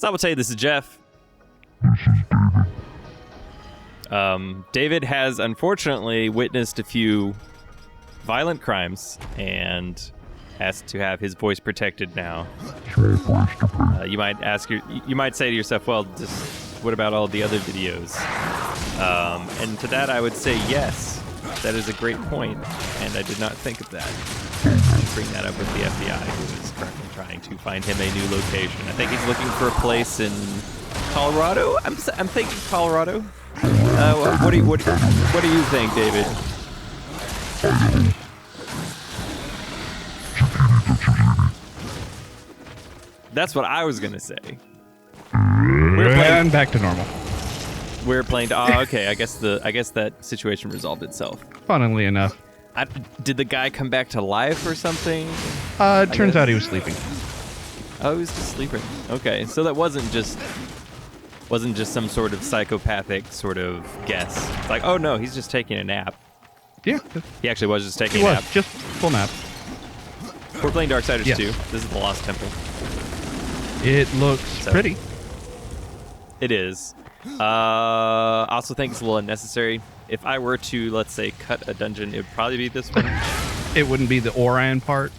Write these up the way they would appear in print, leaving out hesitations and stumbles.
So I would say this is Jeff. David has unfortunately witnessed a few violent crimes and has to have his voice protected now. You might say to yourself, well, what about all the other videos? And to that I would say yes. That is a great point, and I did not think of that. I'll bring that up with the FBI, who is currently trying to find him a new location. I think he's looking for a place in Colorado. I'm thinking Colorado. What do you think, David? That's what I was gonna say. And back to normal. We're playing. Oh, okay. I guess that situation resolved itself. Funnily enough. Did the guy come back to life or something? It turns out he was sleeping. Oh, he was just sleeping. Okay, so that wasn't just some sort of psychopathic sort of guess. It's like, oh no, he's just taking a nap. Yeah. He actually was just taking a nap. Just full nap. We're playing Darksiders 2. This is the Lost Temple. It looks pretty. It is. I also think it's a little unnecessary. If I were to, let's say, cut a dungeon, it would probably be this one. It wouldn't be the Orion part?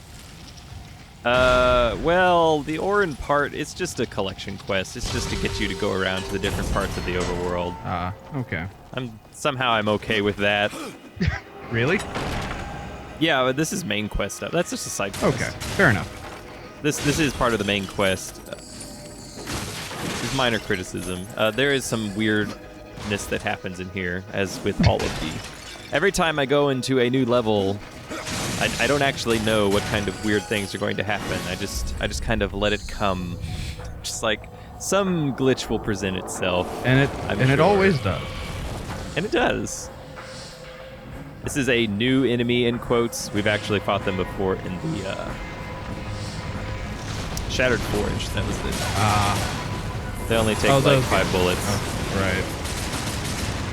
Well, the Orin part, it's just a collection quest. It's just to get you to go around to the different parts of the overworld. Okay. I'm okay with that. Really? Yeah, but this is main quest stuff. That's just a side quest. Okay, fair enough. This is part of the main quest. There's minor criticism. There is some weirdness that happens in here, as with all of the. Every time I go into a new level, I don't actually know what kind of weird things are going to happen. I just kind of let it come. Just like some glitch will present itself. And it always does. And it does. This is a new enemy in quotes. We've actually fought them before in the Shattered Forge. That was it. They only take like 5 bullets. Oh,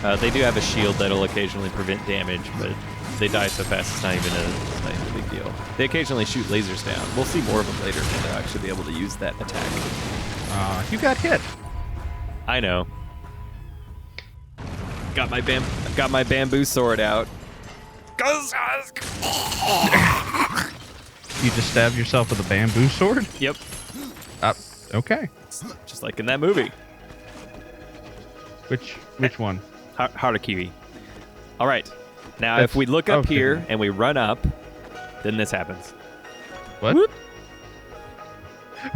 right. They do have a shield that'll occasionally prevent damage, but they die so fast it's not even a big deal. They occasionally shoot lasers down. We'll see more of them later, and they'll actually be able to use that attack. You got hit. I know. Got my bamboo sword out. You just stabbed yourself with a bamboo sword? Yep. Okay. Just like in that movie. Which one? Harakiri. All right. Now, if we look up here and we run up, then this happens. What? Whoop.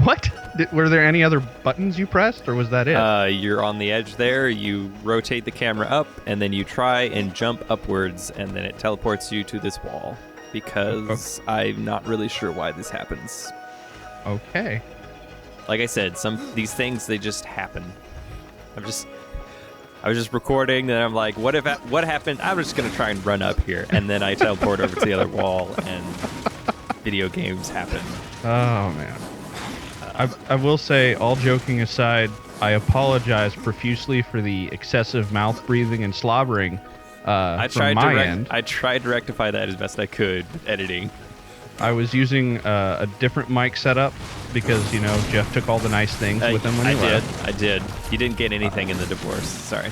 What? Were there any other buttons you pressed, or was that it? You're on the edge there. You rotate the camera up, and then you try and jump upwards, and then it teleports you to this wall. Because I'm not really sure why this happens. Okay. Like I said, these things, they just happen. I was just recording, and I'm like, what happened? I'm just gonna try and run up here, and then I teleport over to the other wall, and video games happen. Oh man. I will say, all joking aside, I apologize profusely for the excessive mouth breathing and slobbering from my end. I tried to rectify that as best I could with editing. I was using a different mic setup because, Jeff took all the nice things with him when he left. I did. You didn't get anything in the divorce. Sorry.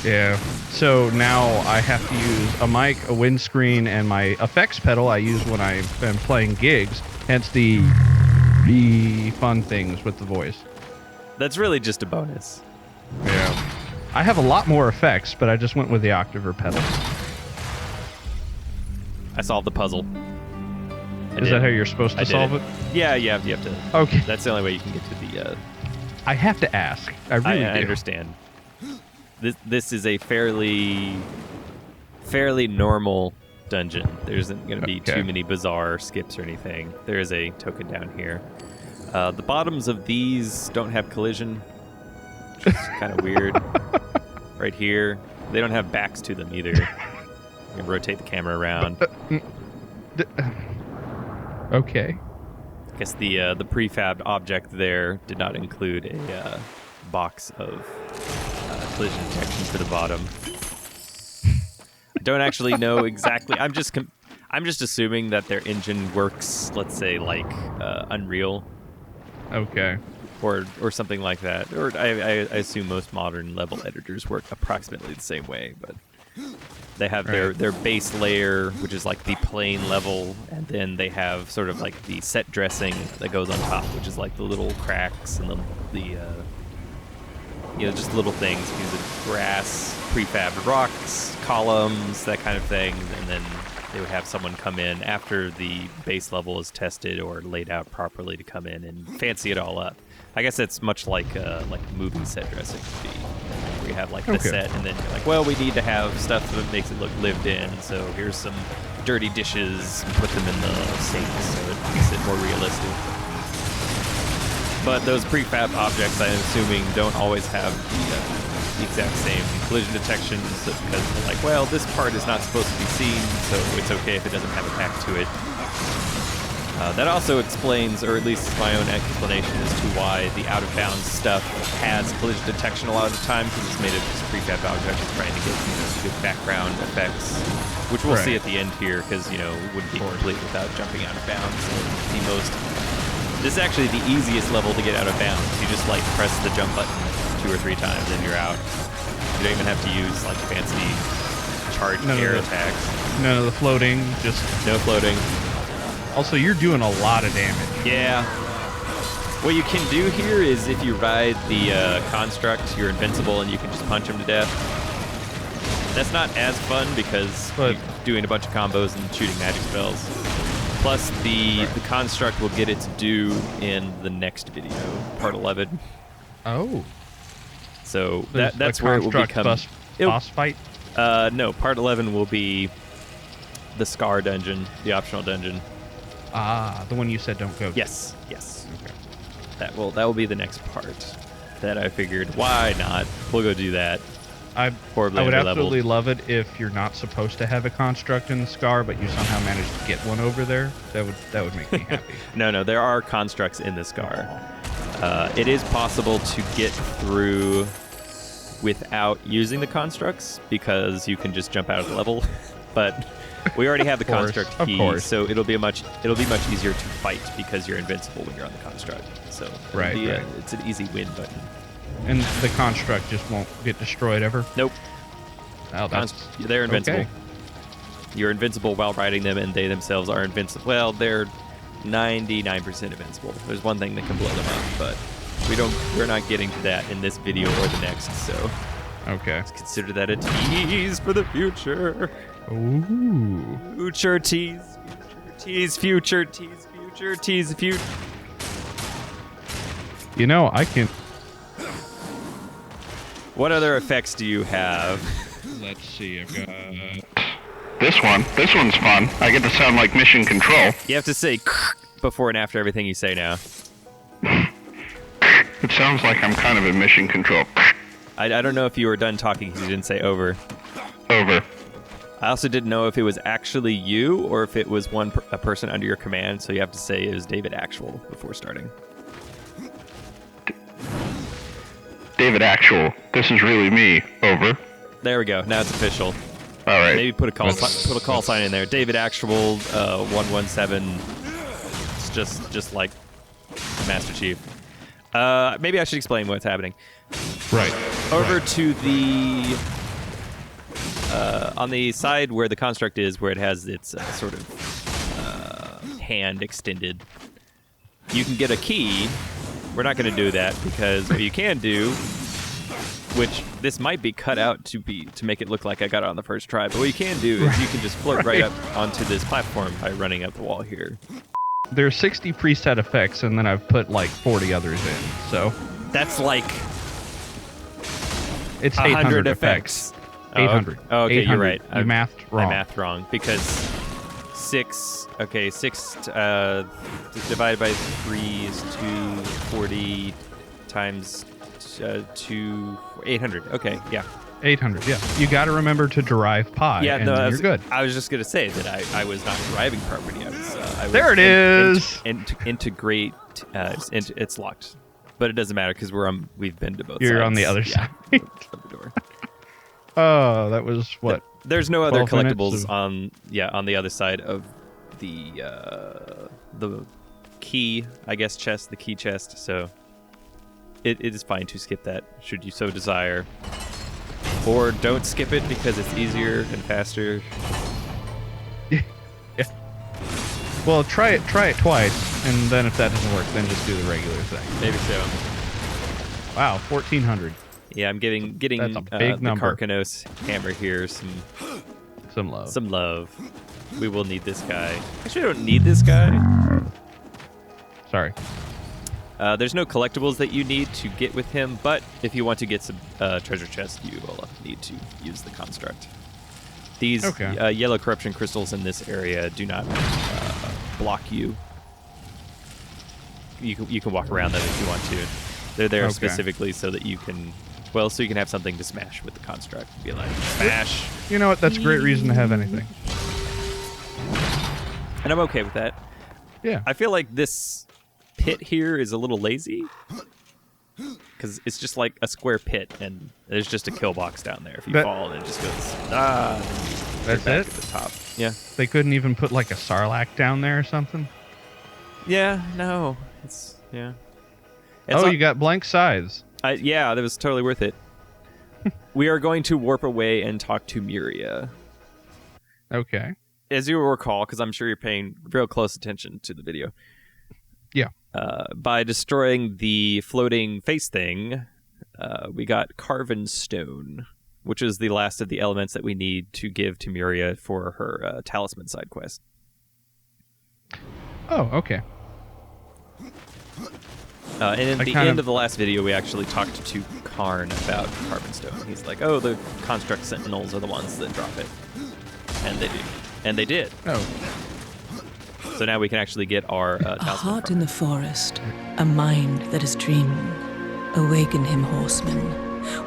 Yeah. So now I have to use a mic, a windscreen, and my effects pedal I use when I am playing gigs. Hence the fun things with the voice. That's really just a bonus. Yeah. I have a lot more effects, but I just went with the octave or pedal. I solved the puzzle. Is that how you're supposed to solve it? Yeah, you have to. Okay. That's the only way you can get to the... I have to ask. I really do. I understand. This is a fairly normal dungeon. There isn't going to be too many bizarre skips or anything. There is a token down here. The bottoms of these don't have collision, which is kind of weird. Right here. They don't have backs to them either. You can rotate the camera around. Okay. I guess the prefab object there did not include a box of collision detection for the bottom. I don't actually know exactly. I'm just assuming that their engine works, let's say, like Unreal. Okay. or something like that. Or I assume most modern level editors work approximately the same way, but they have their base layer, which is like the plain level, and then they have sort of like the set dressing that goes on top, which is like the little cracks and the just little things, pieces of grass, prefabbed rocks, columns, that kind of thing, and then they would have someone come in after the base level is tested or laid out properly to come in and fancy it all up. I guess it's much like movie set dressing would be, where you have like the set, and then you're like, well, we need to have stuff that makes it look lived in, so here's some dirty dishes, and put them in the sink so it makes it more realistic. But those prefab objects, I'm assuming, don't always have the exact same collision detection, so because they're like, well, this part is not supposed to be seen, so it's okay if it doesn't have a back to it. That also explains, or at least my own explanation as to why the out-of-bounds stuff has collision detection a lot of the time, because it's made of just prefab objects trying to get good background effects, which we'll see at the end here, because it wouldn't be complete without jumping out of bounds. This is actually the easiest level to get out of bounds. You just press the jump button 2 or 3 times and you're out. You don't even have to use fancy charged air attacks. None of the floating, just no floating. Also, you're doing a lot of damage. Yeah. What you can do here is if you ride the construct, you're invincible and you can just punch him to death. That's not as fun because you're doing a bunch of combos and shooting magic spells. Plus, the construct will get its due in the next video, part 11. Oh. So that's where it will become... boss fight? No, part 11 will be the Scar dungeon, the optional dungeon. Ah, the one you said don't go to. Yes. Okay. That will be the next part. That I figured, why not? We'll go do that. I would absolutely love it if you're not supposed to have a construct in the Scar, but you somehow managed to get one over there. That would make me happy. No, there are constructs in the Scar. It is possible to get through without using the constructs because you can just jump out of the level. But we already have the construct key, so it'll be much easier to fight because you're invincible when you're on the construct. So it's an easy win button. And the construct just won't get destroyed ever? Nope. Oh, they're invincible. Okay. You're invincible while riding them, and they themselves are invincible. Well, they're 99% invincible. There's one thing that can blow them up, but we're not getting to that in this video or the next, so let's consider that a tease for the future. Ooh. Future tease, future tease. I can... What other effects do you have? Let's see, I've got... This one. This one's fun. I get to sound like Mission Control. You have to say before and after everything you say now. It sounds like I'm kind of in Mission Control. I don't know if you were done talking because you didn't say over. Over. I also didn't know if it was actually you or if it was a person under your command, so you have to say it was David Actual before starting. David Actual. This is really me. Over. There we go. Now it's official. All right. Maybe put a call sign in there. David Actual 117. It's just like Master Chief. Maybe I should explain what's happening. Right. Over to the on the side where the construct is, where it has its sort of hand extended. You can get a key. We're not going to do that because what you can do, which this might be cut out to make it look like I got it on the first try, but what you can do is you can just float right up onto this platform by running up the wall here. There's 60 preset effects, and then I've put 40 others in, so... That's It's 800 effects. 800. Oh, okay, 800. you're right. You mathed wrong. I mathed wrong because 6 divided by 3 is 240 times 800. Okay, yeah. 800, yeah. You got to remember to derive pi, and you're good. I was just going to say that I was not deriving property. I was there it is! Integrate. It's locked. But it doesn't matter because we've been to both sides. You're on the other side. Of the door. Oh, that was what? There's no other collectibles on the other side of the key, I guess, chest, the key chest. So it is fine to skip that, should you so desire. Or don't skip it because it's easier and faster. Yeah. Well, try it twice, and then if that doesn't work, then just do the regular thing. Maybe so. Wow, 1,400. Yeah, I'm getting That's a big the number. Karkanos hammer here Some love. some love. We will need this guy. Actually, I don't need this guy. Sorry. There's no collectibles that you need to get with him, but if you want to get some treasure chest, you will need to use the construct. These yellow corruption crystals in this area do not block you. You can walk around them if you want to. They're there specifically so that you can, so you can have something to smash with the construct. Be like, smash. You know what? That's a great reason to have anything. And I'm okay with that. Yeah. I feel like this pit here is a little lazy because it's just like a square pit and there's just a kill box down there. If you fall, and it just goes That's back it? at the top. Yeah. They couldn't even put like a sarlacc down there or something? Yeah. No. It's you got blank sides. Yeah, that was totally worth it. We are going to warp away and talk to Miria. Okay. As you will recall, because I'm sure you're paying real close attention to the video. Yeah. By destroying the floating face thing, we got Carven Stone, which is the last of the elements that we need to give to Miria for her talisman side quest. Oh, okay. And in the end of the last video, we actually talked to Karn about Carven Stone. He's like, oh, the Construct Sentinels are the ones that drop it. And they do. And they did. Oh. So now we can actually get our A talisman heart from in her. the forest, a mind that is dreaming. Awaken him, horseman,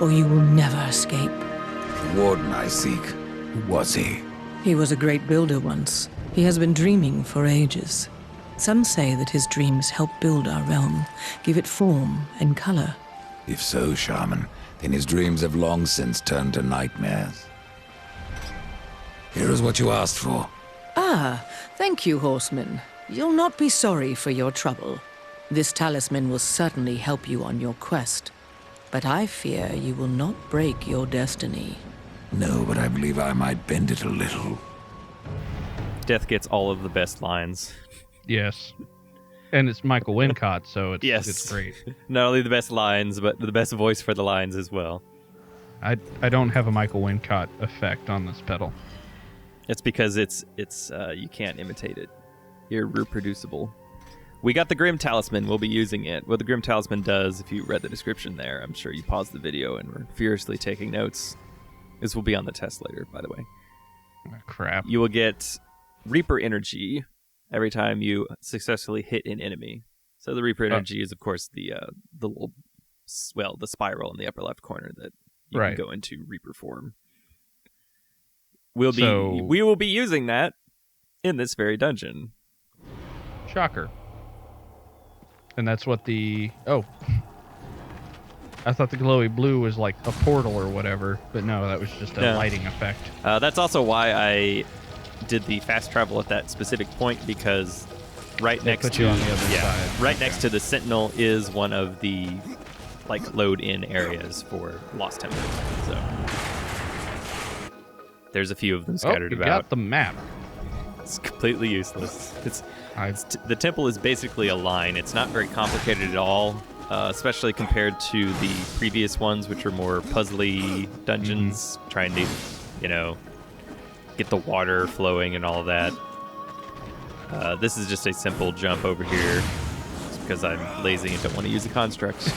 or you will never escape. The warden I seek. Who was he? He was a great builder once. He has been dreaming for ages. Some say that his dreams help build our realm, give it form and color. If so, shaman, then his dreams have long since turned to nightmares. Here is what you asked for. Ah, thank you, horseman. You'll not be sorry for your trouble. This talisman will certainly help you on your quest. But I fear you will not break your destiny. No, but I believe I might bend it a little. Death gets all of the best lines. Yes. And it's Michael Wincott, so Yes. it's great. Not only the best lines, but the best voice for the lines as well. I don't have a Michael Wincott effect on this pedal. It's because it's you can't imitate it. You're reproducible. We got the Grim Talisman. We'll be using it. What the Grim Talisman does, if you read the description there, I'm sure you paused the video and were furiously taking notes. This will be on the test later, by the way. Oh, crap. You will get Reaper Energy every time you successfully hit an enemy. So the Reaper Energy is, of course, the little, the spiral in the upper left corner that you can go into Reaper form. We will be using that in this very dungeon. Shocker. And that's what I thought the glowy blue was like a portal or whatever, but no, that was just a lighting effect. That's also why I did the fast travel at that specific point, because next to on the other side. Next to the Sentinel is one of the load-in areas for Lost Temple. So there's a few of them scattered you about. got the map. It's completely useless. The temple is basically a line. It's not very complicated at all, especially compared to the previous ones, which are more puzzly dungeons, trying to, get the water flowing and all of that. This is just a simple jump over here, just because I'm lazy and don't want to use a construct.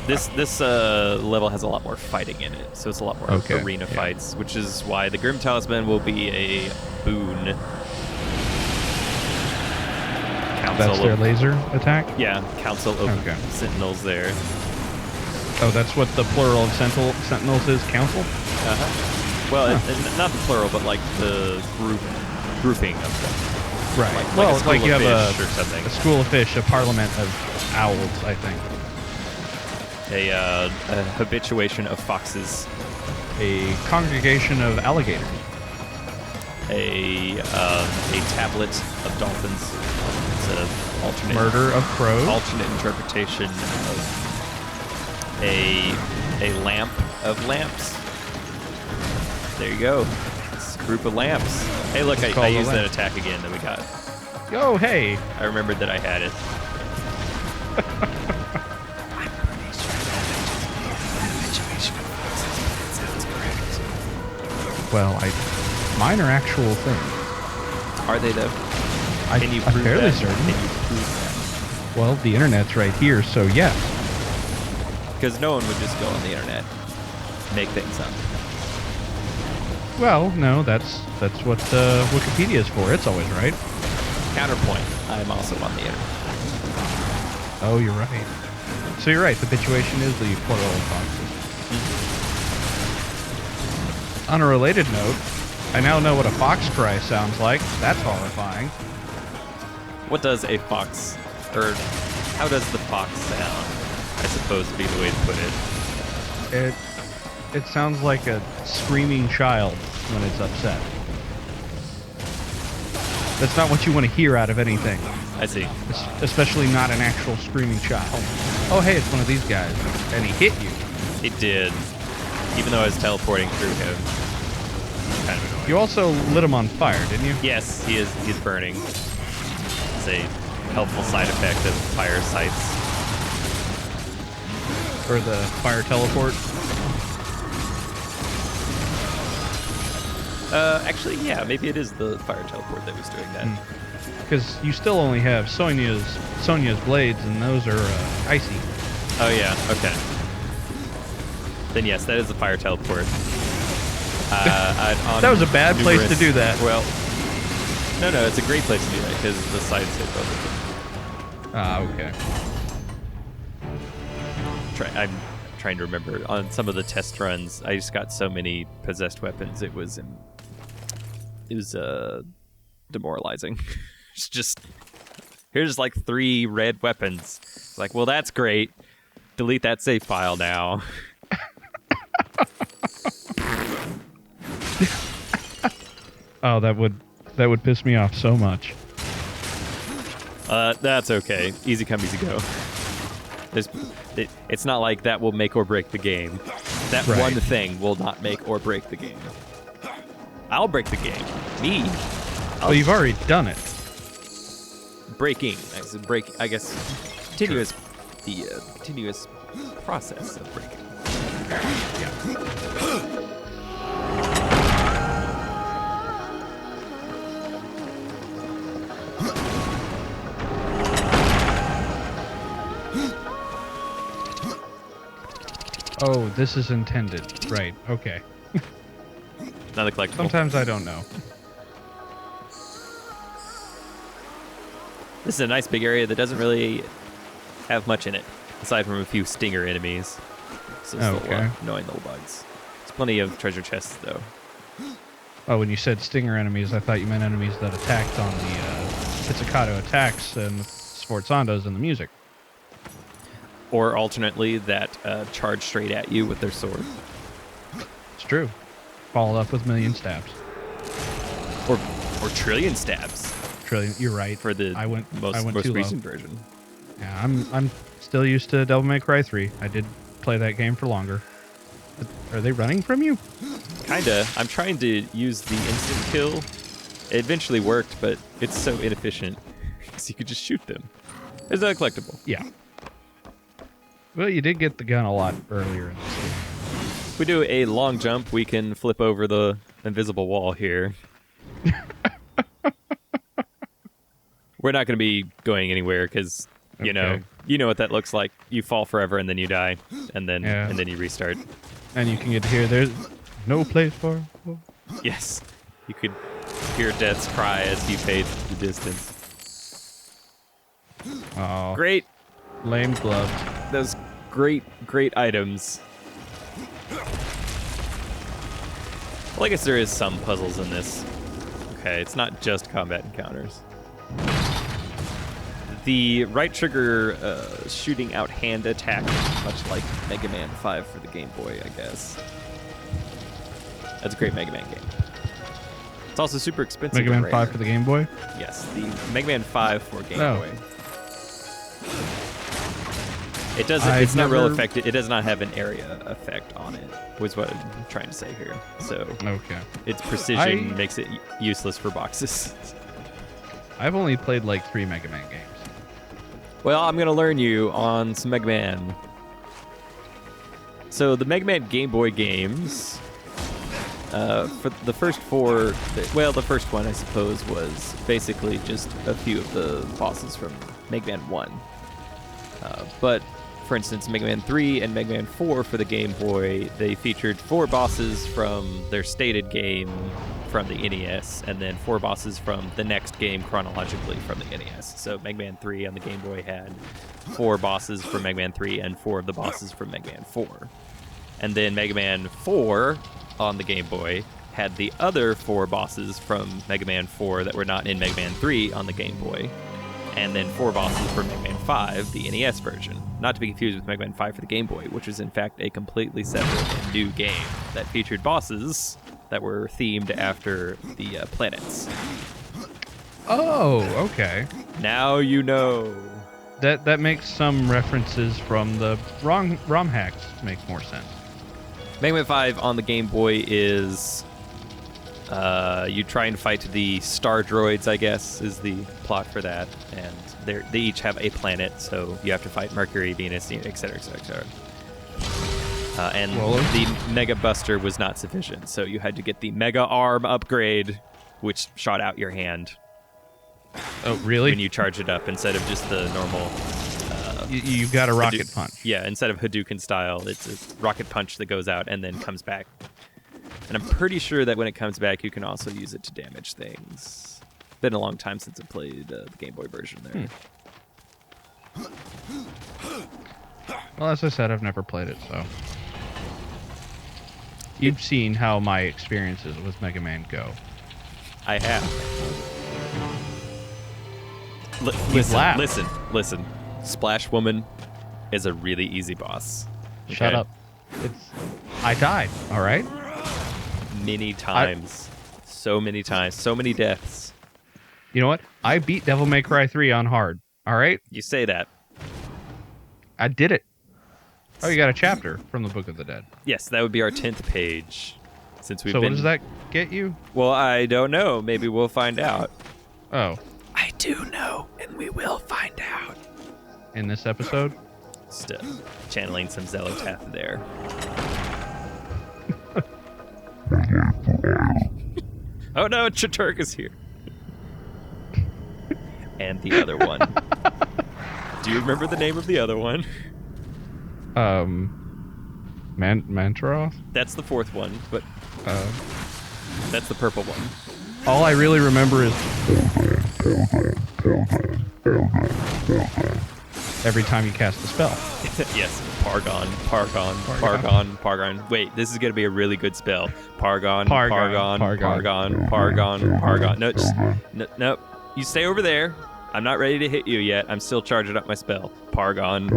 This level has a lot more fighting in it, so it's a lot more arena fights, which is why the Grim Talisman will be a boon. That's their laser attack? Yeah, Council of Sentinels there. Oh, that's what the plural of Sentinels is? Council? Uh-huh. Well, not the plural, but the grouping of them. Right. It's like you have a school of fish, a parliament of owls, I think. A habituation of foxes. A congregation of alligators. A tablet of dolphins. It's an alternate murder of crows. Alternate interpretation of a lamp of lamps. There you go. It's a group of lamps. Hey, look, I used that attack again that we got. Oh, hey. I remembered that I had it. Well, mine are actual things. Are they though? Can you I'm prove fairly that? certain. Can you prove Well, the internet's right here, so yes. that? Because no one would just go on the internet, make things up. Well, no, that's what Wikipedia is for. It's always right. Counterpoint. I'm also on the internet. Oh, you're right. So you're right. Habituation is the plural of foxes. On a related note, I now know what a fox cry sounds like. That's horrifying. What does a fox, or how does the fox sound? I suppose would be the way to put it. It sounds like a screaming child when it's upset. That's not what you want to hear out of anything. I see. Especially not an actual screaming child. Oh, hey, it's one of these guys. And he hit you. It did. Even though I was teleporting through him. Kind of annoying. You also lit him on fire, didn't you? Yes, he's burning. It's a helpful side effect of fire sites. Or the fire teleport. Actually, yeah, maybe it is the fire teleport that was doing that. Because you still only have Sonya's blades, and those are icy. Oh yeah, okay. Then yes, that is the fire teleport. That was a bad place to do that. Well, no, it's a great place to do that because the sides hit both of them. Ah, okay. I'm trying to remember. On some of the test runs, I just got so many possessed weapons. It was demoralizing. It's just, here's like 3 red weapons. It's like, well, that's great. Delete that save file now. Oh, that would piss me off so much. That's okay. Easy come, easy go. It's not like that will make or break the game. That Right. one thing will not make or break the game. I'll break the game. Me. Well, you've already done it. Breaking. I guess continuous. The continuous process of breaking. Oh, this is intended. Right, okay. Not a collectible. Sometimes I don't know. This is a nice big area that doesn't really have much in it, aside from a few stinger enemies. So it's little, annoying little bugs. There's plenty of treasure chests, though. Oh, when you said stinger enemies, I thought you meant enemies that attacked on the pizzicato attacks and sforzandos in the music. Or alternately, that charge straight at you with their sword. It's true. Followed up with million stabs. Or trillion stabs. Trillion. You're right. For the most too recent low. version. Yeah, I'm still used to Devil May Cry 3. I did play that game for longer. Are they running from you? Kinda. I'm trying to use the instant kill. It eventually worked, but it's so inefficient. Because you could just shoot them. It's not a collectible. Yeah. Well, you did get the gun a lot earlier in this game. If we do a long jump, we can flip over the invisible wall here. We're not going to be going anywhere because, you know what that looks like. You fall forever and then you die, and then you restart. And you can get to hear there's no place for. Yes, you could hear Death's cry as he fades to the distance. Oh, Great, lame gloves. those great items. Well, I guess there is some puzzles in this. Okay, it's not just combat encounters. The right trigger shooting out hand attack, much like Mega Man 5 for the Game Boy, I guess. That's a great Mega Man game. It's also super expensive. Mega Man 5 for the Game Boy? Yes, the Mega Man 5 for Game Boy. It doesn't. It's not real effective. It does not have an area effect on it. Was what I'm trying to say here. So okay, its precision makes it useless for boxes. I've only played like 3 Mega Man games. Well, I'm gonna learn you on some Mega Man. So the Mega Man Game Boy games. For the first 4, well, the first one I suppose was basically just a few of the bosses from Mega Man 1. But for instance, Mega Man 3 and Mega Man 4 for the Game Boy, they featured 4 bosses from their stated game from the NES, and then 4 bosses from the next game chronologically from the NES. So Mega Man 3 on the Game Boy had 4 bosses from Mega Man 3 and 4 of the bosses from Mega Man 4. And then Mega Man 4 on the Game Boy had the other 4 bosses from Mega Man 4 that were not in Mega Man 3 on the Game Boy. And then 4 bosses for Mega Man 5, the NES version. Not to be confused with Mega Man 5 for the Game Boy, which is in fact a completely separate and new game that featured bosses that were themed after the planets. Oh, okay. Now you know. That makes some references from the ROM hacks make more sense. Mega Man 5 on the Game Boy is you try and fight the star droids, I guess, is the plot for that. And they each have a planet, so you have to fight Mercury, Venus, etc., etc., etc. And the Mega Buster was not sufficient, so you had to get the Mega Arm upgrade, which shot out your hand. Oh, really? When you charge it up instead of just the normal... You've got a rocket punch. Yeah, instead of Hadouken style, it's a rocket punch that goes out and then comes back. And I'm pretty sure that when it comes back, you can also use it to damage things. Been a long time since I played the Game Boy version there. Well, as I said, I've never played it, so... You've seen how my experiences with Mega Man go. I have. Listen. Splash Woman is a really easy boss. Okay? Shut up. I died, all right? Many times. So many times. So many deaths. You know what? I beat Devil May Cry 3 on hard, all right? You say that. I did it. Oh, you got a chapter from the Book of the Dead. Yes, that would be our 10th page. Since we've So what does that get you? Well, I don't know. Maybe we'll find out. Oh. I do know, and we will find out. In this episode? Just channeling some Zelotaph there. Oh no, Chaturga's here. And the other one. Do you remember the name of the other one? Mantaroth? That's the 4th one, but that's the purple one. All I really remember is every time you cast a spell. Yes, Pargon. Wait, this is gonna be a really good spell. Pargon. No. You stay over there. I'm not ready to hit you yet. I'm still charging up my spell. Pargon.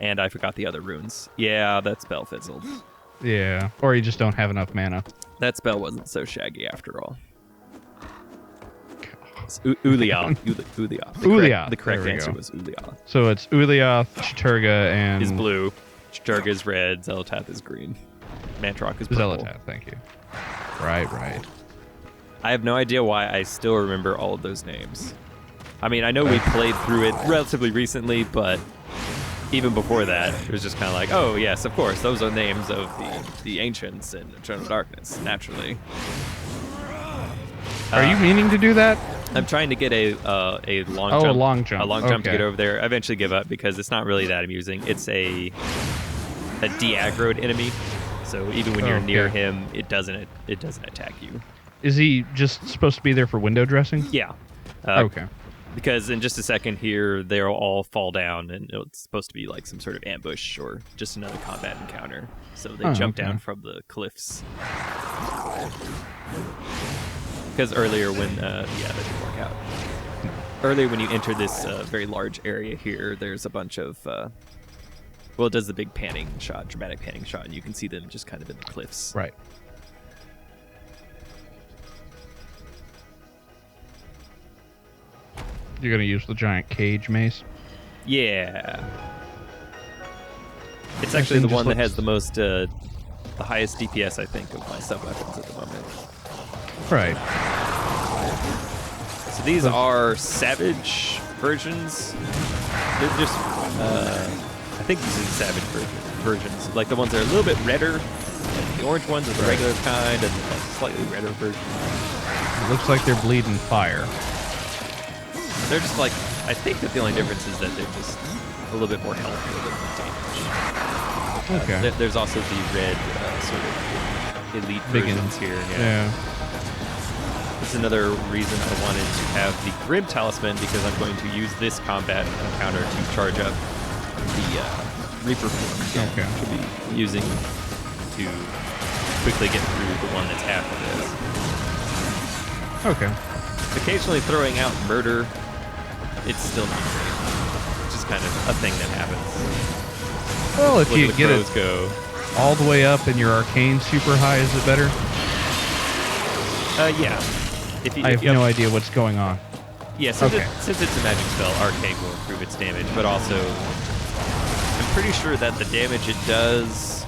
And I forgot the other runes. Yeah, that spell fizzled. Yeah, or you just don't have enough mana. That spell wasn't so shaggy after all. It's Ulyaoth. The correct answer was Ulyaoth. So it's Ulyaoth, Chaturga, and... is blue. Chaturga is red. Zelotaph is green. Mantrock is purple. Zelotaph, thank you. Right. I have no idea why I still remember all of those names. I mean, I know we played through it relatively recently, but even before that, it was just kind of like, oh, yes, of course, those are names of the Ancients in Eternal Darkness, naturally. Are you meaning to do that? I'm trying to get a long jump. A long jump. A long jump to get over there. I eventually give up because it's not really that amusing. It's a de-aggroed enemy, so even when you're near him, it doesn't attack you. Is he just supposed to be there for window dressing? Yeah. Okay. Because in just a second here, they'll all fall down, and it's supposed to be like some sort of ambush or just another combat encounter. So they jump down from the cliffs. Because earlier when, that didn't work out. Earlier when you enter this very large area here, there's a bunch of, it does the big panning shot, dramatic panning shot, and you can see them just kind of in the cliffs. Right. You're gonna use the giant cage mace. Yeah. It's actually the one that has the most, the highest DPS, I think, of my sub-weapons at the moment. Right. So these are Savage versions. They're just, I think these are the Savage versions. Like the ones that are a little bit redder. Like the orange ones are the regular kind, and like slightly redder version. It looks like they're bleeding fire. They're just like, I think that the only difference is that they're just a little bit more health, a little bit more damage. Okay. There's also the red sort of elite versions here. Yeah. This is another reason I wanted to have the Grim Talisman, because I'm going to use this combat encounter to charge up the Reaper form. Okay. Which will be using to quickly get through the one that's half of this. Okay. Occasionally throwing out Murder, it's still not great. It's just kind of a thing that happens. Well, if you get it go. all the way up and your arcane super high, is it better? Yeah. I have no idea what's going on. Yeah, since it's a magic spell, Arcane will improve its damage, but also I'm pretty sure that the damage it does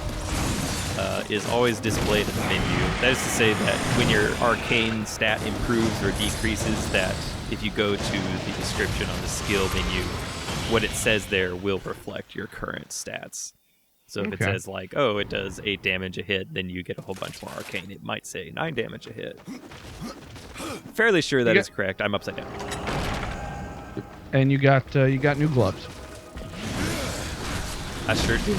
is always displayed in the menu. That is to say that when your Arcane stat improves or decreases, that if you go to the description on the skill menu, what it says there will reflect your current stats. So if it says like, oh, it does 8 damage a hit, then you get a whole bunch more Arcane. It might say 9 damage a hit. Fairly sure that is correct. I'm upside down. And you got new gloves. I sure do.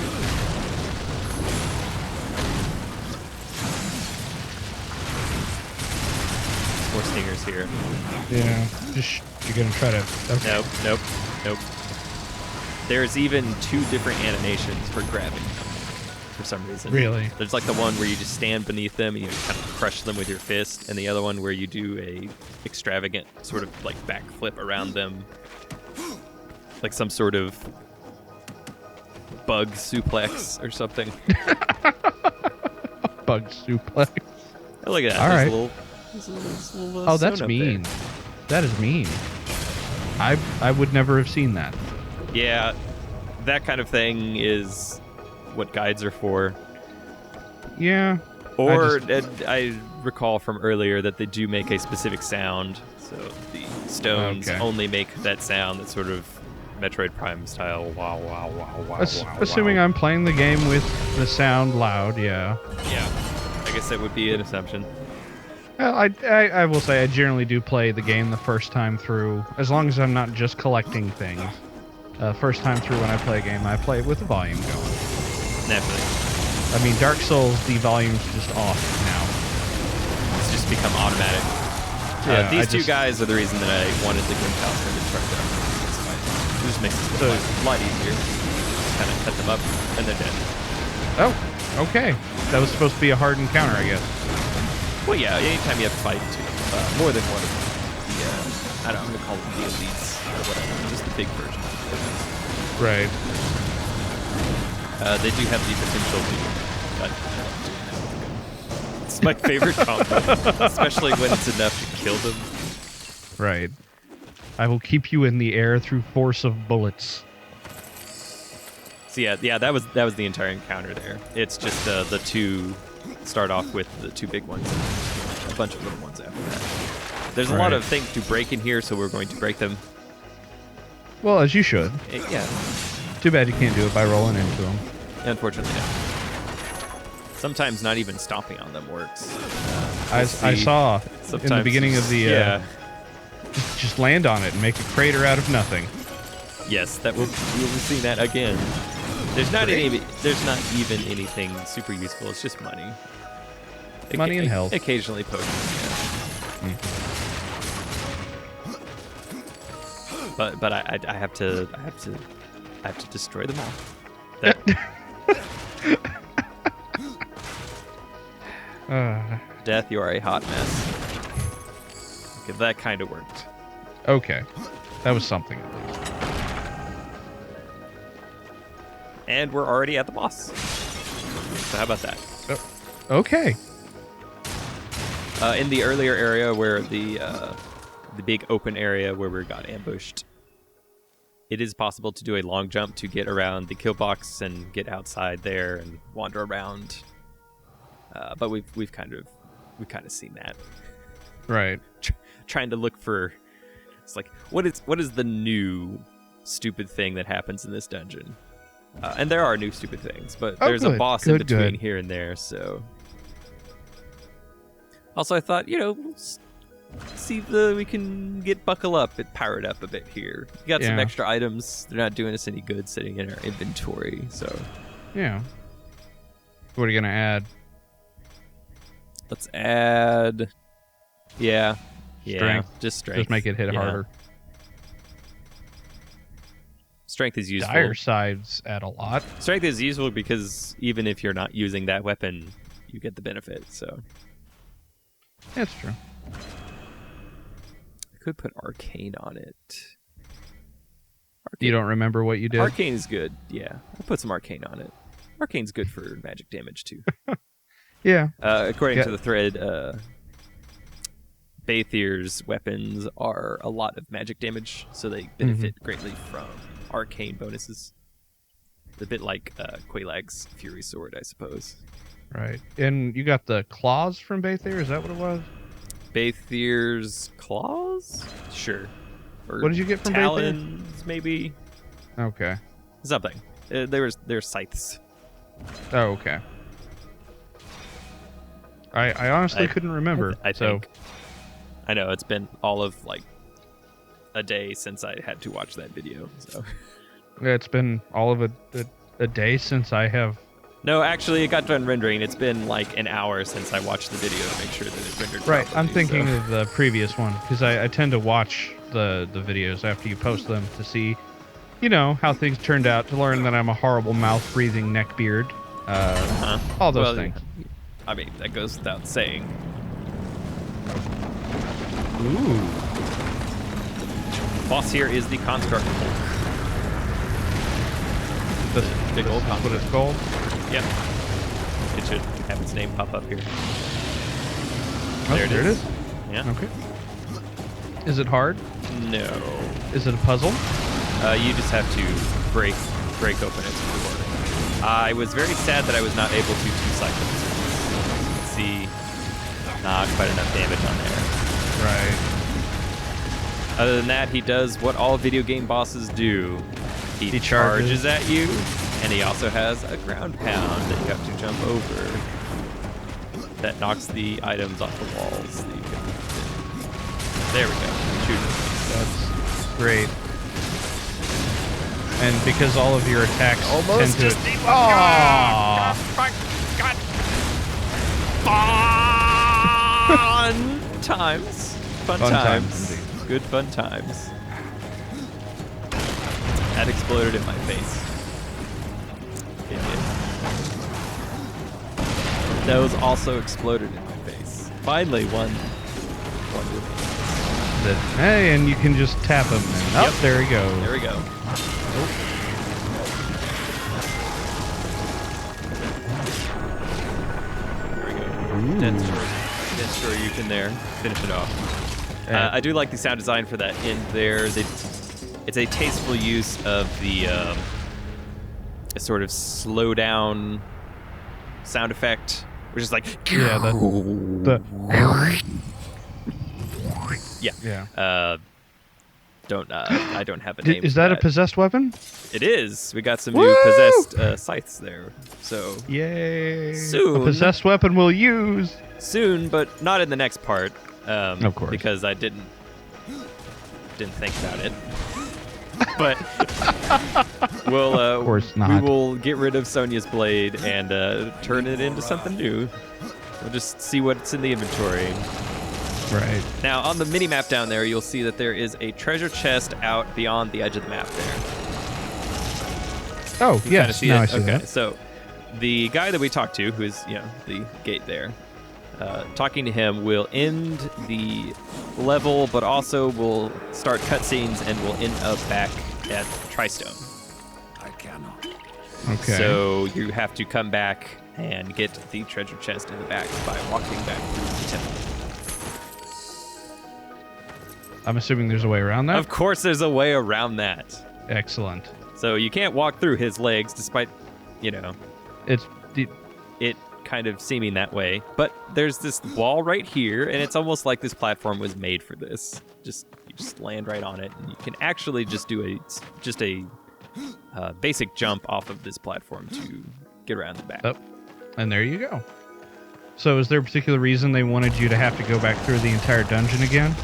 More stingers here. Yeah. Just you're gonna try to. Okay. Nope. There's even 2 different animations for grabbing them for some reason. Really? There's like the one where you just stand beneath them and you kind of crush them with your fist, and the other one where you do a extravagant sort of like backflip around them, like some sort of bug suplex or something. Bug suplex. Oh, look at that. All right. There's a little Oh, that's zone up mean. there. That is mean. I would never have seen that. Yeah, that kind of thing is what guides are for. Yeah. Or I recall from earlier that they do make a specific sound, so the stones only make that sound, that sort of Metroid Prime style. Wow, wow, wow, wow. Assuming I'm playing the game with the sound loud, yeah. Yeah, I guess that would be an assumption. Well, I will say I generally do play the game the first time through, as long as I'm not just collecting things. First time through when I play a game, I play it with the volume going. Naturally. I mean, Dark Souls, the volume's just off now. It's just become automatic. Yeah, these two guys are the reason that I wanted the Grim Talisman to charge up. It just makes it a lot easier. Just kind of cut them up, and they're dead. Oh, okay. That was supposed to be a hard encounter, I guess. Well, yeah, anytime you have to fight more than one of the, I'm going to call them the elites, or whatever, just the big version. Right. They do have the potential to... It's my favorite combo, especially when it's enough to kill them. Right. I will keep you in the air through force of bullets. So yeah, that was the entire encounter there. It's just the 2 start off with the 2 big ones, and a bunch of little ones after that. There's a lot of things to break in here, so we're going to break them. Well, as you should. Yeah. Too bad you can't do it by rolling into them. Unfortunately, no. Sometimes not even stomping on them works. I saw in the beginning of the... yeah. Just land on it and make a crater out of nothing. Yes, we will be seeing that again. There's not even anything super useful. It's just money. Money and health. Occasionally potions. Yeah. But I have to destroy them all. Death, you are a hot mess. Okay, that kind of worked. Okay, that was something. And we're already at the boss. So how about that? Okay. In the earlier area where the the big open area where we got ambushed. It is possible to do a long jump to get around the kill box and get outside there and wander around. But we've kind of seen that. Right. Trying to look for, it's like, what is the new stupid thing that happens in this dungeon? And there are new stupid things, but there's a boss in between here and there. So also I thought, see if we can buckle up and power it up a bit here. We got some extra items. They're not doing us any good sitting in our inventory. So yeah. What are you gonna add? Let's add. Yeah. Strength. Just strength. Just make it hit harder. Strength is useful. Darksiders add a lot. Strength is useful because even if you're not using that weapon, you get the benefit. So That's true. I could put arcane on it. You don't remember what you did? Arcane is good. Yeah, I'll put some arcane on it. Arcane's good for magic damage too. Yeah. According to the thread, Baethyr's weapons are a lot of magic damage, so they benefit greatly from arcane bonuses. A bit like Quaelag's Fury Sword, I suppose. Right. And you got the claws from Baethyr? Is that what it was? Baethyr's claws? Sure. Or what did you get from talons, maybe? Okay. Something. They're scythes. Oh, okay. I honestly couldn't remember. I think. I know, it's been all of like a day since I had to watch that video. So yeah, it's been all of a day since I have. No, actually, it got done rendering. It's been like an hour since I watched the video to make sure that it rendered Right, properly, I'm thinking of the previous one because I tend to watch the videos after you post them to see, how things turned out, to learn that I'm a horrible mouth-breathing neckbeard, all those things. I mean, that goes without saying. Ooh. Boss here is the Construct Hulk. Big old That's what it's called? Yep. It should have its name pop up here. Oh, there it is. Yeah. Okay. Is it hard? No. Is it a puzzle? You just have to break open its core. I was very sad that I was not able to two-cycle this one. You can see not quite enough damage on there. Right. Other than that, he does what all video game bosses do. He charges at you, and he also has a ground pound that you have to jump over. That knocks the items off the walls. There we go. Shoot it. That's great. And because all of your attacks almost tend just to... God. Fun times. Fun times. Indeed. Good fun times. That exploded in my face. It did. Those also exploded in my face. Finally, one remains. Hey, and you can just tap them. And there we go. There we go. There we go. Dense story you can there. Finish it off. I do like the sound design for that end there. It's a tasteful use of the a sort of slow down sound effect, which is like I don't have a name. Is that a possessed weapon? It is. We got some new possessed scythes there. So yay! Soon, a possessed weapon we'll use soon, but not in the next part. Of course, because I didn't think about it. But we'll of course not. We will get rid of Sonia's blade and turn it into something new. We'll just see what's in the inventory. Right. Now, on the mini-map down there, you'll see that there is a treasure chest out beyond the edge of the map there. Oh, yes. Now I see okay, that. so the guy that we talked to, who is, the gate there, talking to him will end the level, but also will start cutscenes and will end up back at Tristone. I cannot. Okay. So you have to come back and get the treasure chest in the back by walking back through the temple. I'm assuming there's a way around that? Of course there's a way around that. Excellent. So you can't walk through his legs despite, It's it kind of seeming that way. But there's this wall right here, and it's almost like this platform was made for this. You just land right on it, and you can actually just do a basic jump off of this platform to get around the back. Oh, and there you go. So is there a particular reason they wanted you to have to go back through the entire dungeon again?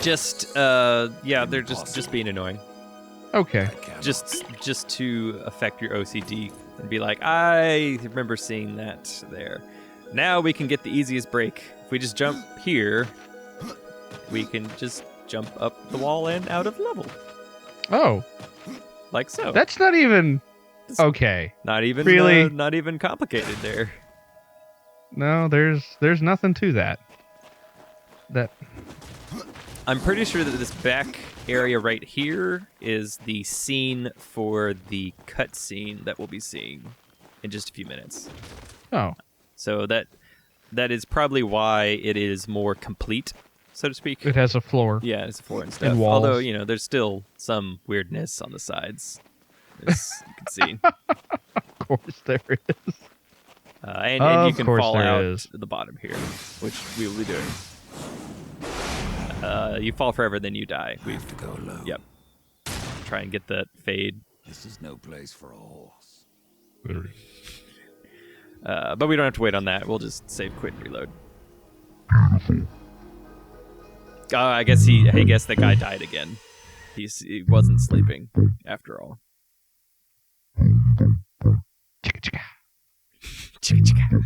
They're just being annoying. Okay. Just to affect your OCD and be like, I remember seeing that there. Now we can get the easiest break. If we just jump here, we can just jump up the wall and out of level. Oh. Like so. That's not even... Okay. Not even really? Not even complicated there. No, there's nothing to that. I'm pretty sure that this back area right here is the scene for the cutscene that we'll be seeing in just a few minutes. Oh. So that is probably why it is more complete, so to speak. It has a floor. Yeah, it's a floor and stuff. And walls. Although, there's still some weirdness on the sides, as you can see. Of course there is. And you can fall out is. to the bottom here, which we will be doing. You fall forever, then you die. We have to go low. Yep. Try and get that fade. This is no place for a horse. But we don't have to wait on that. We'll just save, quit, and reload. I guess the guy died again. He wasn't sleeping after all. Chicka chicka. Chicka chicka.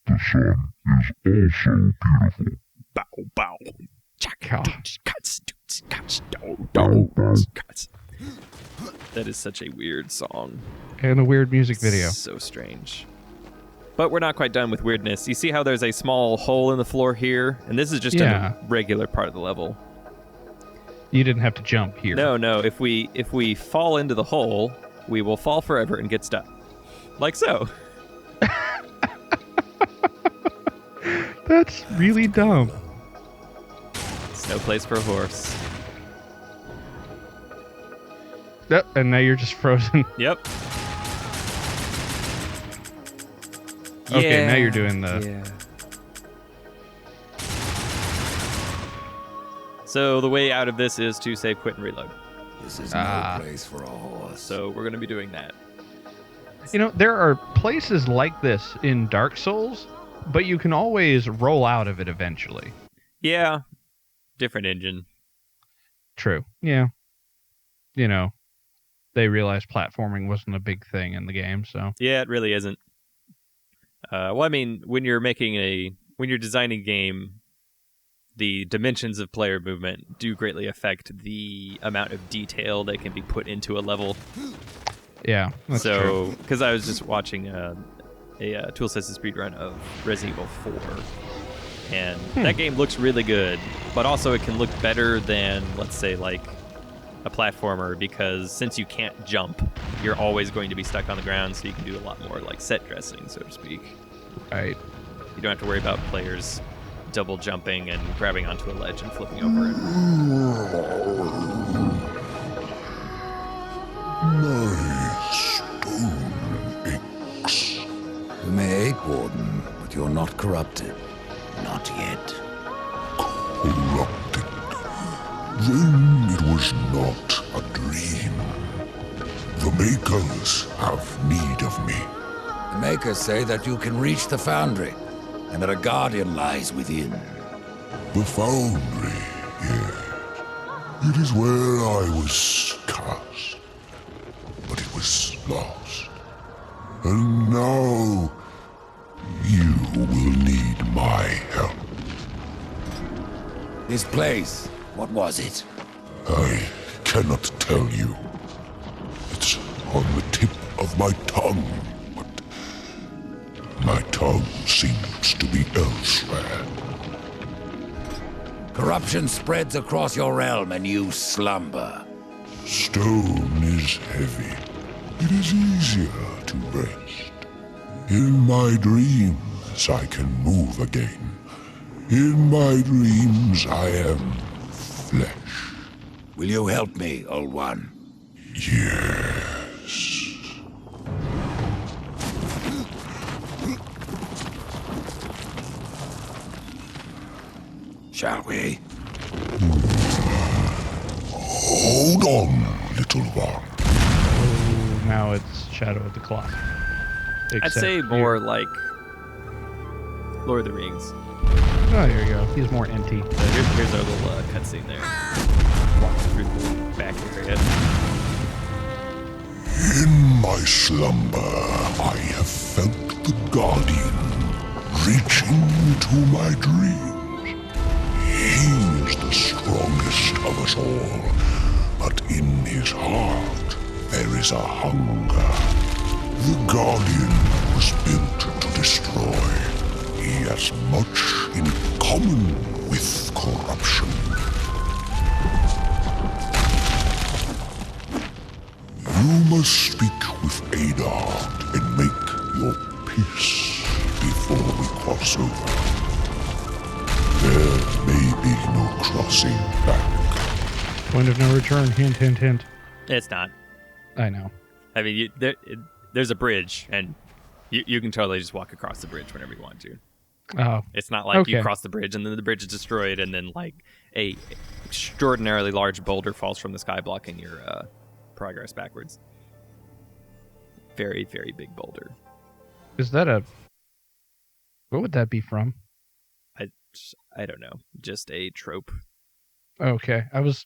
The sun is also beautiful. Bow bow. That is such a weird song. And a weird music video. So strange. But we're not quite done with weirdness. You see how there's a small hole in the floor here? And this is just a regular part of the level. You didn't have to jump here. No. If we fall into the hole, we will fall forever and get stuck. Like so. That's really dumb. It's no place for a horse. Yep, and now you're just frozen. Yep. Okay, now you're doing the... Yeah. So the way out of this is to save, quit, and reload. This is no place for a horse. So we're going to be doing that. There are places like this in Dark Souls, but you can always roll out of it eventually. Yeah. Different engine. True. Yeah. They realized platforming wasn't a big thing in the game, so... Yeah, it really isn't. When you're designing a game, the dimensions of player movement do greatly affect the amount of detail that can be put into a level. Yeah, that's true. Because I was just watching a Tool Sets speedrun of Resident Evil 4, and that game looks really good, but also it can look better than, let's say, like a platformer, because since you can't jump, you're always going to be stuck on the ground, so you can do a lot more like set dressing, so to speak. Right. You don't have to worry about players double jumping and grabbing onto a ledge and flipping over it. My stone aches. You may ache, Warden, but you're not corrupted. Not yet. Corrupted. Then it was not a dream. The Makers have need of me. The Makers say that you can reach the Foundry, and that a Guardian lies within. The Foundry, yes. It is where I was cast. But it was lost. And now, you will need my help. This place, what was it? I cannot tell you. It's on the tip of my tongue, but my tongue seems to be elsewhere. Corruption spreads across your realm and you slumber. Stone is heavy. It is easier to rest. In my dreams, I can move again. In my dreams, I am flesh. Will you help me, Old One? Yes. Shall we? Hold on, little one. Oh, now it's Shadow of the Cloth. I'd say more like Lord of the Rings. Oh, there you go. He's more empty. So here's our little cutscene there. Walk through the back area. In my slumber, I have felt the Guardian reaching into my dreams. He is the strongest of us all, but in his heart there is a hunger. The Guardian was built to destroy. He has much in common with corruption. You must speak with Adard and make your peace before we cross over. There may be no crossing back. Point of no return. Hint, hint, hint. It's not. I know. I mean, there's a bridge, and you can totally just walk across the bridge whenever you want to. Oh. It's not like you Okay. cross the bridge and then the bridge is destroyed, and then like a extraordinarily large boulder falls from the sky, blocking your progress backwards. Very, very big boulder. Is that a... What would that be from? I don't know. Just a trope. Okay. I was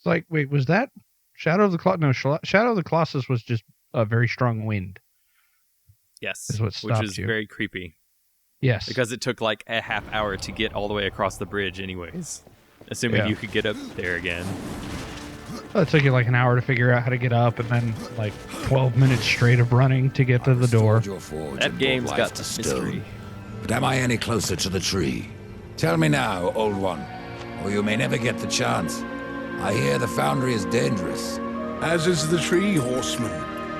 like, wait, was that Shadow of the Colossus? No, Shadow of the Colossus was just a very strong wind. Yes. Is what which stopped is you. very creepy. Yes. Because it took like a half hour to get all the way across the bridge anyways. Assuming Yeah. you could get up there again. Well, it took you like an hour to figure out how to get up, and then like 12 minutes straight of running to get to the door. Restored your forge That and game's brought got life to mystery. stone. But am I any closer to the tree? Tell me now, Old One, or you may never get the chance. I hear the Foundry is dangerous. As is the tree, horseman,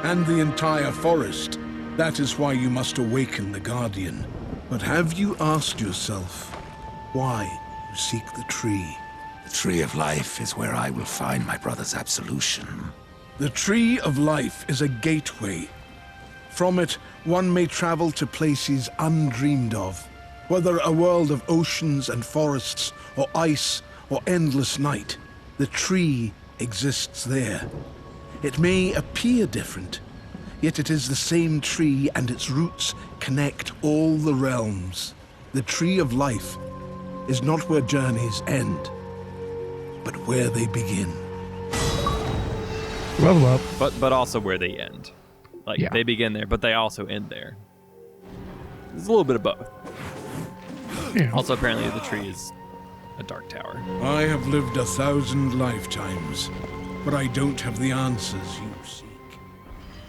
and the entire forest. That is why you must awaken the Guardian. But have you asked yourself why you seek the tree? The Tree of Life is where I will find my brother's absolution. The Tree of Life is a gateway. From it, one may travel to places undreamed of, whether a world of oceans and forests, or ice, or endless night. The tree exists there. It may appear different, yet it is the same tree, and its roots connect all the realms. The Tree of Life is not where journeys end, but where they begin. Level up. But also where they end. Like, Yeah. they begin there, but they also end there. There's a little bit of both. Yeah. Also, apparently, the tree is a dark tower. I have lived 1,000 lifetimes, but I don't have the answers you seek.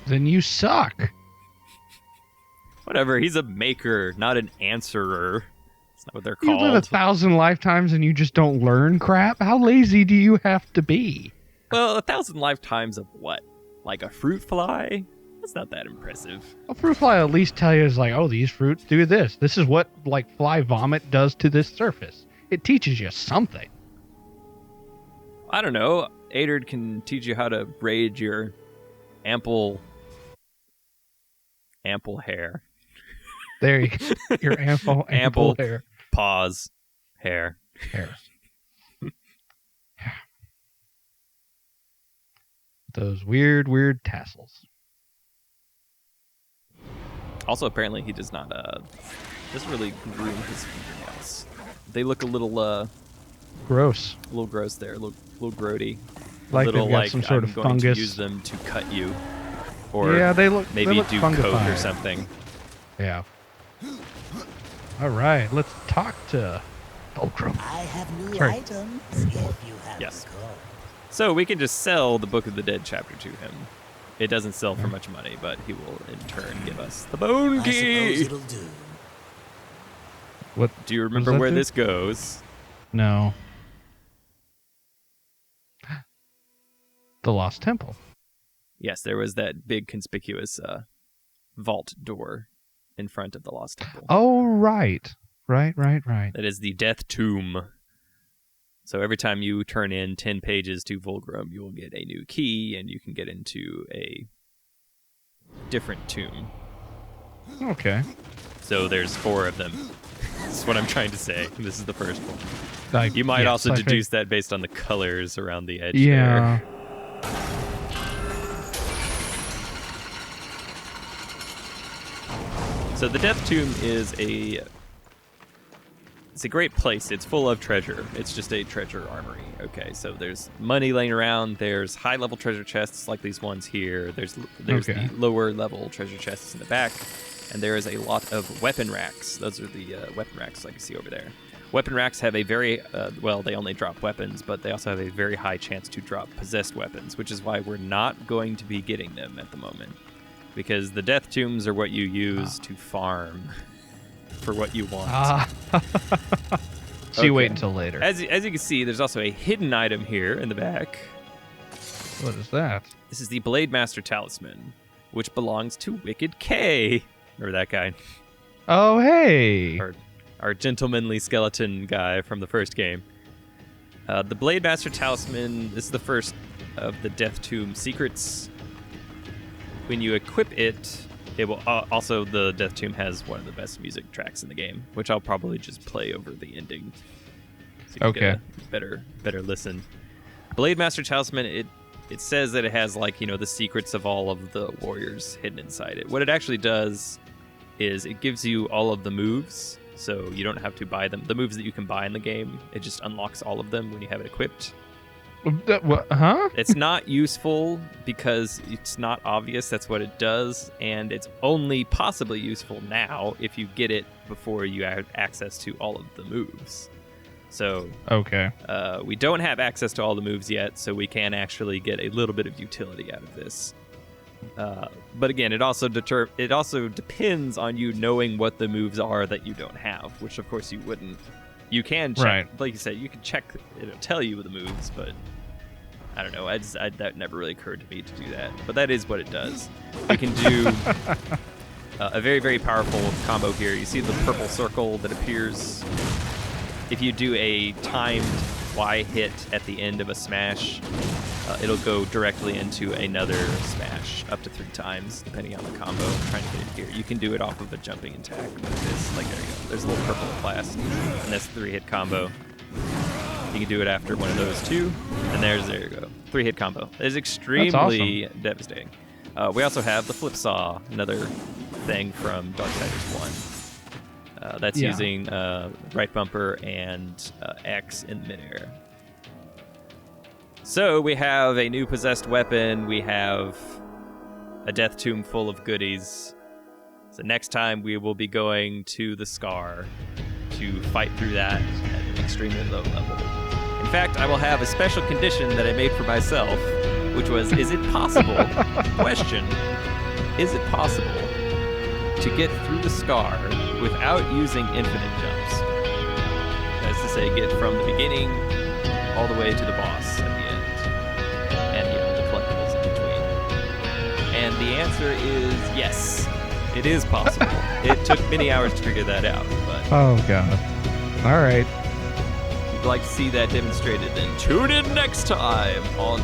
Then you suck. Whatever, he's a maker, not an answerer. That's not what they're You live called. 1,000 lifetimes and you just don't learn crap? How lazy do you have to be? Well, 1,000 lifetimes of what? Like a fruit fly? That's not that impressive. A fruit fly at least tell you is like, oh, these fruits do this. This is what like fly vomit does to this surface. It teaches you something. I don't know. Adard can teach you how to braid your ample hair. There you go. Your ample Ample hair. paws hair. Hairs. Those weird tassels. Also, apparently, he doesn't really groom his fingernails. They look a little Gross. gross there, a little grody. Like little they've got some sort I'm of going fungus. to use them to cut you, or Yeah, they look maybe do coat or fungified. something. Yeah. All right, let's talk to Fulcrum. I have new Sorry. items if you have Yes. a go. So we can just sell the Book of the Dead chapter to him. It doesn't sell for much money, but he will in turn give us the bone I suppose key. it'll do. What? Do you remember that where do? this goes? No. The Lost Temple. Yes, there was that big conspicuous vault door in front of the Lost Temple. Oh, right. Right. That is the Death Tomb. So every time you turn in 10 pages to Vulgrim, you will get a new key, and you can get into a different tomb. Okay. So there's 4 of them. That's what I'm trying to say. This is the first one. You might also deduce that based on the colors around the edge there. So the Death Tomb is it's a great place. It's full of treasure. It's just a treasure armory. Okay, so there's money laying around. There's high-level treasure chests like these ones here. There's the lower-level treasure chests in the back. And there is a lot of weapon racks. Those are the weapon racks like you see over there. Weapon racks have a very, they only drop weapons, but they also have a very high chance to drop possessed weapons, which is why we're not going to be getting them at the moment. Because the Death Tombs are what you use to farm for what you want. So you wait until later. As you can see, there's also a hidden item here in the back. What is that? This is the Blade Master Talisman, which belongs to Wicked K. Remember that guy? Oh, hey! Our gentlemanly skeleton guy from the first game. The Blade Master Talisman, this is the first of the Death Tomb secrets. When you equip it, it will also, the Death Tomb has one of the best music tracks in the game, which I'll probably just play over the ending. So you get a better listen. Blade Master Talisman, it says that it has, like, you know, the secrets of all of the warriors hidden inside it. What it actually does is it gives you all of the moves, so you don't have to buy them. The moves that you can buy in the game, it just unlocks all of them when you have it equipped. It's not useful because it's not obvious that's what it does, and it's only possibly useful now if you get it before you have access to all of the moves. So we don't have access to all the moves yet, so we can actually get a little bit of utility out of this. But again, it also depends on you knowing what the moves are that you don't have, which of course you wouldn't. You can check, like you said, you can check. It'll tell you the moves, but I don't know. That never really occurred to me to do that. But that is what it does. You can do a very, very powerful combo here. You see the purple circle that appears. If you do a timed Y hit at the end of a smash, it'll go directly into another smash up to 3 times, depending on the combo. I'm trying to get it here. You can do it off of a jumping attack like this. Like, there you go. There's a little purple blast, and that's 3-hit combo. You can do it after one of those too, and there you go. 3-hit combo. It is extremely devastating. We also have the Flip Saw, another thing from Darksiders 1. That's using right bumper and X in midair. So we have a new possessed weapon. We have a Death Tomb full of goodies. So next time we will be going to the Scar to fight through that at an extremely low level. In fact, I will have a special condition that I made for myself, which was, is it possible, question, is it possible to get through the Scar without using infinite jumps? That is to say, get from the beginning all the way to the boss at the end, and the collectibles in between. And the answer is yes, it is possible. It took many hours to figure that out, but oh god. All right. If you'd like to see that demonstrated, then tune in next time on